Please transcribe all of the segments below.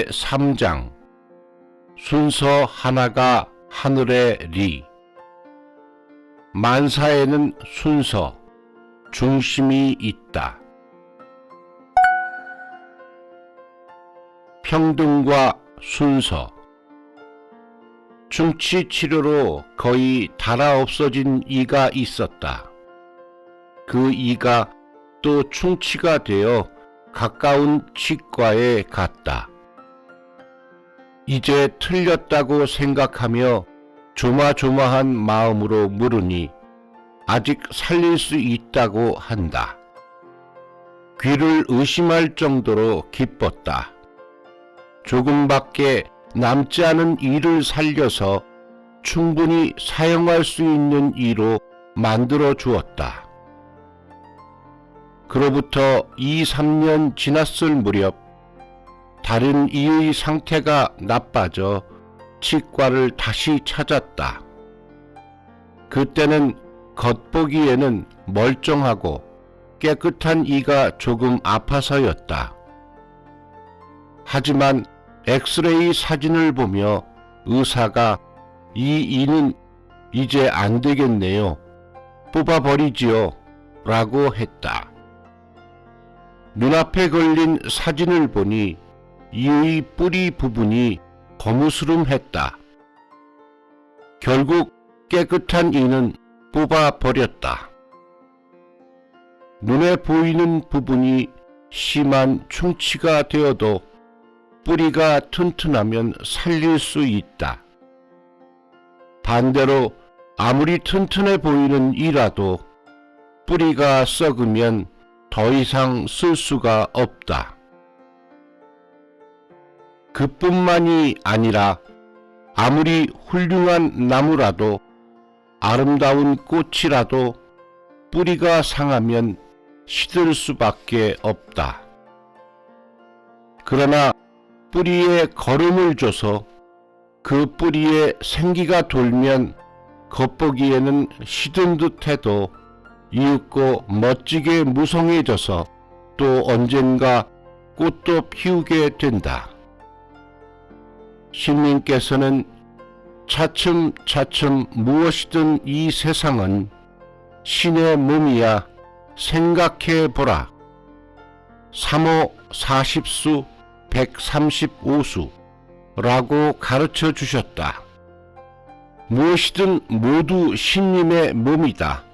제3장 순서 하나가 하늘의 리. 만사에는 순서, 중심이 있다. 평등과 순서. 충치 치료로 거의 달아 없어진 이가 있었다. 그 이가 또 충치가 되어 가까운 치과에 갔다. 이제 틀렸다고 생각하며 조마조마한 마음으로 물으니 아직 살릴 수 있다고 한다. 귀를 의심할 정도로 기뻤다. 조금밖에 남지 않은 이를 살려서 충분히 사용할 수 있는 이로 만들어 주었다. 그로부터 2, 3년 지났을 무렵 다른 이의 상태가 나빠져 치과를 다시 찾았다. 그때는 겉보기에는 멀쩡하고 깨끗한 이가 조금 아파서였다. 하지만 엑스레이 사진을 보며 의사가 이 이는 이제 안 되겠네요. 뽑아버리지요. 라고 했다. 눈앞에 걸린 사진을 보니 이의 뿌리 부분이 거무스름했다. 결국 깨끗한 이는 뽑아버렸다. 눈에 보이는 부분이 심한 충치가 되어도 뿌리가 튼튼하면 살릴 수 있다. 반대로 아무리 튼튼해 보이는 이라도 뿌리가 썩으면 더 이상 쓸 수가 없다. 그뿐만이 아니라 아무리 훌륭한 나무라도 아름다운 꽃이라도 뿌리가 상하면 시들 수밖에 없다. 그러나 뿌리에 거름을 줘서 그 뿌리에 생기가 돌면 겉보기에는 시든 듯해도 이윽고 멋지게 무성해져서 또 언젠가 꽃도 피우게 된다. 신님께서는 차츰차츰 무엇이든 이 세상은 신의 몸이야 생각해보라. 3호 40수 135수 라고 가르쳐 주셨다. 무엇이든 모두 신님의 몸이다.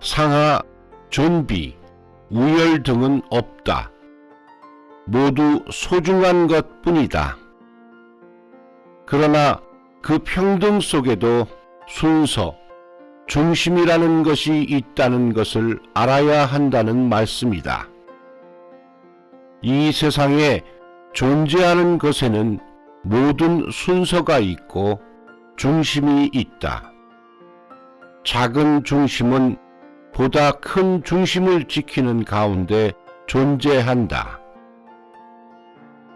상하, 존비, 우열 등은 없다. 모두 소중한 것뿐이다. 그러나 그 평등 속에도 순서, 중심이라는 것이 있다는 것을 알아야 한다는 말씀이다. 이 세상에 존재하는 것에는 모든 순서가 있고 중심이 있다. 작은 중심은 보다 큰 중심을 지키는 가운데 존재한다.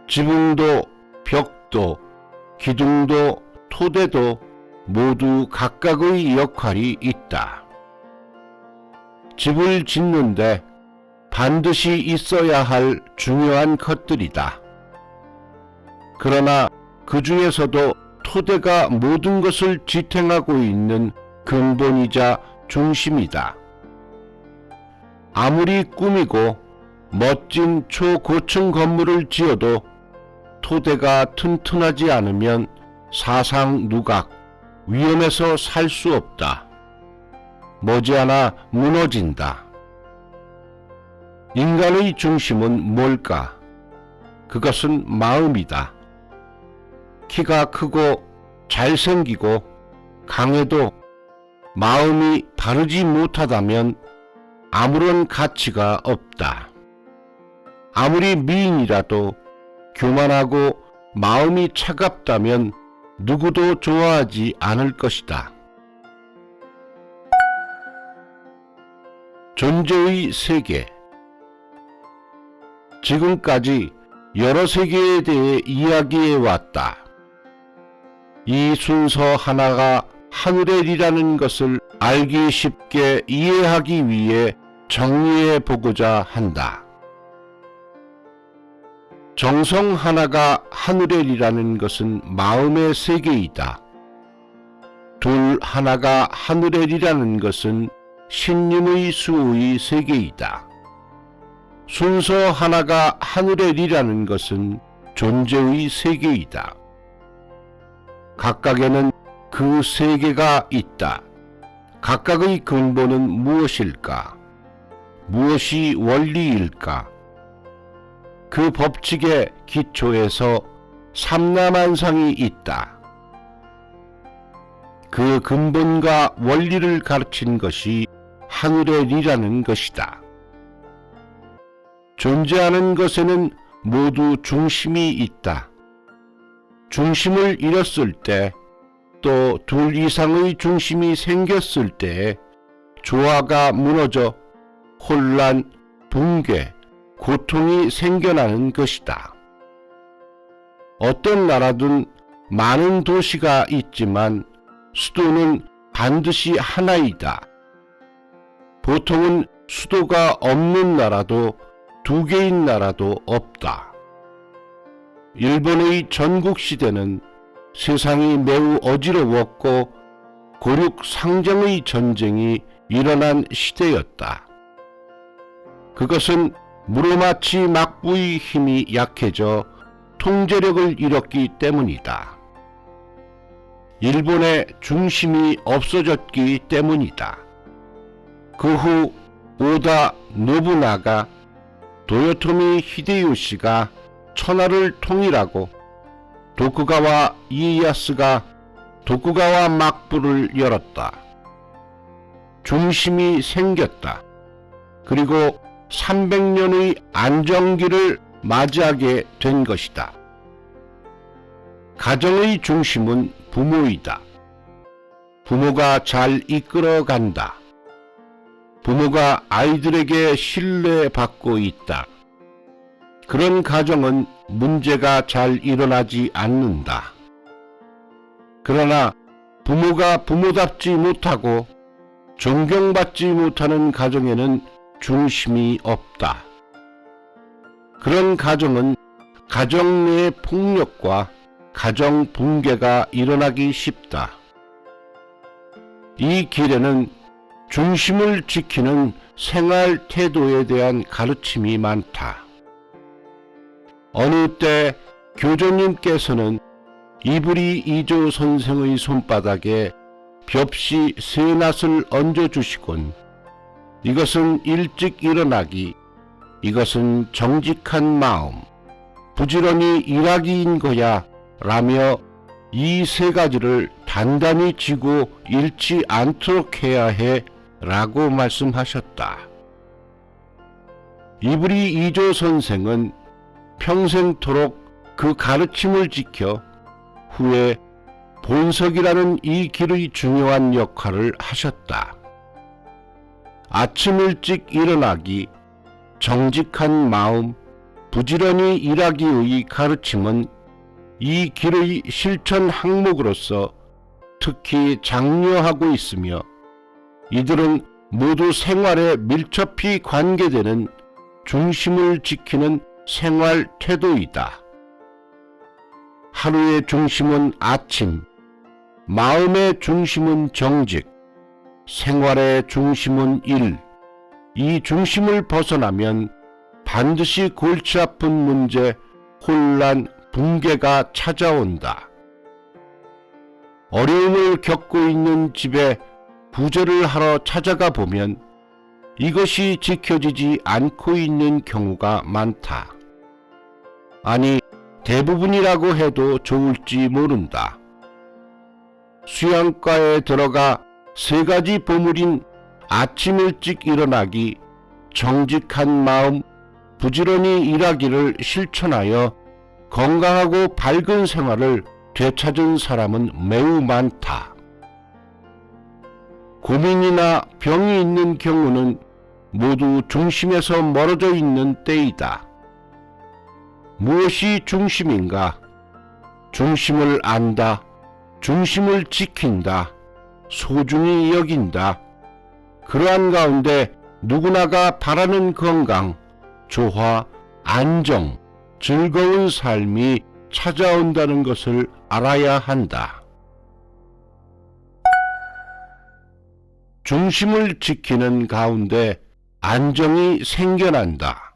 지붕도, 벽도, 기둥도, 토대도 모두 각각의 역할이 있다. 집을 짓는데 반드시 있어야 할 중요한 것들이다. 그러나 그 중에서도 토대가 모든 것을 지탱하고 있는 근본이자 중심이다. 아무리 꾸미고 멋진 초고층 건물을 지어도 토대가 튼튼하지 않으면 사상 누각, 위험해서 살 수 없다. 머지않아 무너진다. 인간의 중심은 뭘까? 그것은 마음이다. 키가 크고 잘생기고 강해도 마음이 바르지 못하다면 아무런 가치가 없다. 아무리 미인이라도 교만하고 마음이 차갑다면 누구도 좋아하지 않을 것이다. 존재의 세계. 지금까지 여러 세계에 대해 이야기해 왔다. 이 순서 하나가 하늘의 리라는 것을 알기 쉽게 이해하기 위해 정리해 보고자 한다. 정성 하나가 하늘엘이라는 것은 마음의 세계이다. 둘 하나가 하늘엘이라는 것은 신님의 수호의 세계이다. 순서 하나가 하늘엘이라는 것은 존재의 세계이다. 각각에는 그 세계가 있다. 각각의 근본은 무엇일까? 무엇이 원리일까? 그 법칙의 기초에서 삼라만상이 있다. 그 근본과 원리를 가르친 것이 하늘엘이라는 것이다. 존재하는 것에는 모두 중심이 있다. 중심을 잃었을 때, 또 둘 이상의 중심이 생겼을 때에 조화가 무너져 혼란, 붕괴, 고통이 생겨나는 것이다. 어떤 나라든 많은 도시가 있지만 수도는 반드시 하나이다. 보통은 수도가 없는 나라도 두 개인 나라도 없다. 일본의 전국시대는 세상이 매우 어지러웠고 고륙 상정의 전쟁이 일어난 시대였다. 그것은 무로마치 막부의 힘이 약해져 통제력을 잃었기 때문이다. 일본의 중심이 없어졌기 때문이다. 그 후 오다 노부나가, 도요토미 히데요시가 천하를 통일하고 도쿠가와 이에야스가 도쿠가와 막부를 열었다. 중심이 생겼다. 그리고 300년의 안정기를 맞이하게 된 것이다. 가정의 중심은 부모이다. 부모가 잘 이끌어간다. 부모가 아이들에게 신뢰받고 있다. 그런 가정은 문제가 잘 일어나지 않는다. 그러나 부모가 부모답지 못하고 존경받지 못하는 가정에는 중심이 없다. 그런 가정은 가정 내 폭력과 가정 붕괴가 일어나기 쉽다. 이 길에는 중심을 지키는 생활 태도에 대한 가르침이 많다. 어느 때 교조님께서는 이부리 이조 선생의 손바닥에 벽시 세 낫을 얹어주시곤 이것은 일찍 일어나기, 이것은 정직한 마음, 부지런히 일하기인 거야 라며 이 세 가지를 단단히 쥐고 잃지 않도록 해야 해 라고 말씀하셨다. 이부리 이조 선생은 평생토록 그 가르침을 지켜 후에 본석이라는 이 길의 중요한 역할을 하셨다. 아침 일찍 일어나기, 정직한 마음, 부지런히 일하기의 가르침은 이 길의 실천 항목으로서 특히 장려하고 있으며 이들은 모두 생활에 밀접히 관계되는 중심을 지키는 생활 태도이다. 하루의 중심은 아침, 마음의 중심은 정직, 생활의 중심은 일. 이 중심을 벗어나면 반드시 골치 아픈 문제, 혼란, 붕괴가 찾아온다. 어려움을 겪고 있는 집에 구제를 하러 찾아가 보면 이것이 지켜지지 않고 있는 경우가 많다. 아니, 대부분이라고 해도 좋을지 모른다. 수양과에 들어가 세 가지 보물인 아침 일찍 일어나기, 정직한 마음, 부지런히 일하기를 실천하여 건강하고 밝은 생활을 되찾은 사람은 매우 많다. 고민이나 병이 있는 경우는 모두 중심에서 멀어져 있는 때이다. 무엇이 중심인가? 중심을 안다. 중심을 지킨다. 소중히 여긴다. 그러한 가운데 누구나가 바라는 건강, 조화, 안정, 즐거운 삶이 찾아온다는 것을 알아야 한다. 중심을 지키는 가운데 안정이 생겨난다.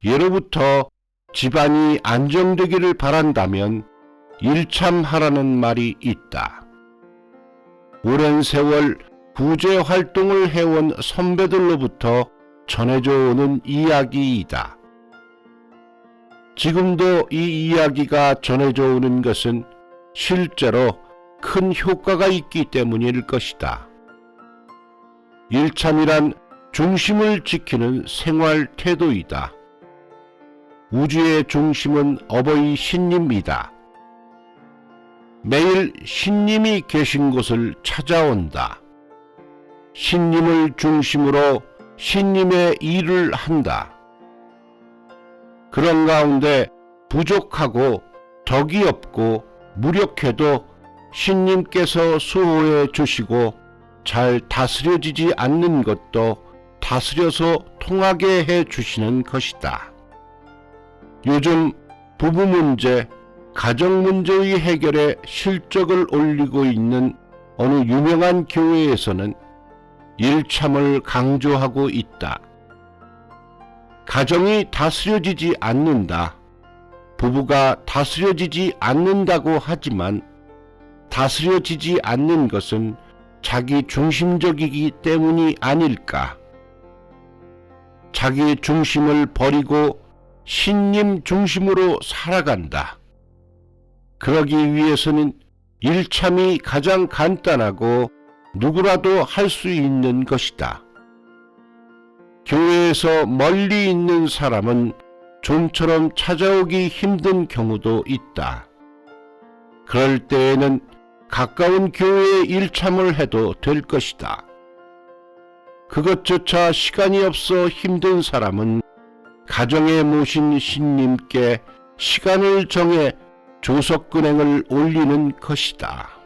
예로부터 집안이 안정되기를 바란다면 일참하라는 말이 있다. 오랜 세월 구제 활동을 해온 선배들로부터 전해져 오는 이야기이다. 지금도 이 이야기가 전해져 오는 것은 실제로 큰 효과가 있기 때문일 것이다. 일참이란 중심을 지키는 생활 태도이다. 우주의 중심은 어버이 신님이다. 매일 신님이 계신 곳을 찾아온다. 신님을 중심으로 신님의 일을 한다. 그런 가운데 부족하고 덕이 없고 무력해도 신님께서 수호해 주시고 잘 다스려지지 않는 것도 다스려서 통하게 해 주시는 것이다. 요즘 부부 문제, 가정 문제의 해결에 실적을 올리고 있는 어느 유명한 교회에서는 일참을 강조하고 있다. 가정이 다스려지지 않는다. 부부가 다스려지지 않는다고 하지만 다스려지지 않는 것은 자기 중심적이기 때문이 아닐까. 자기 중심을 버리고 신님 중심으로 살아간다. 그러기 위해서는 일참이 가장 간단하고 누구라도 할 수 있는 것이다. 교회에서 멀리 있는 사람은 좀처럼 찾아오기 힘든 경우도 있다. 그럴 때에는 가까운 교회에 일참을 해도 될 것이다. 그것조차 시간이 없어 힘든 사람은 가정에 모신 신님께 시간을 정해 조석근행을 올리는 것이다.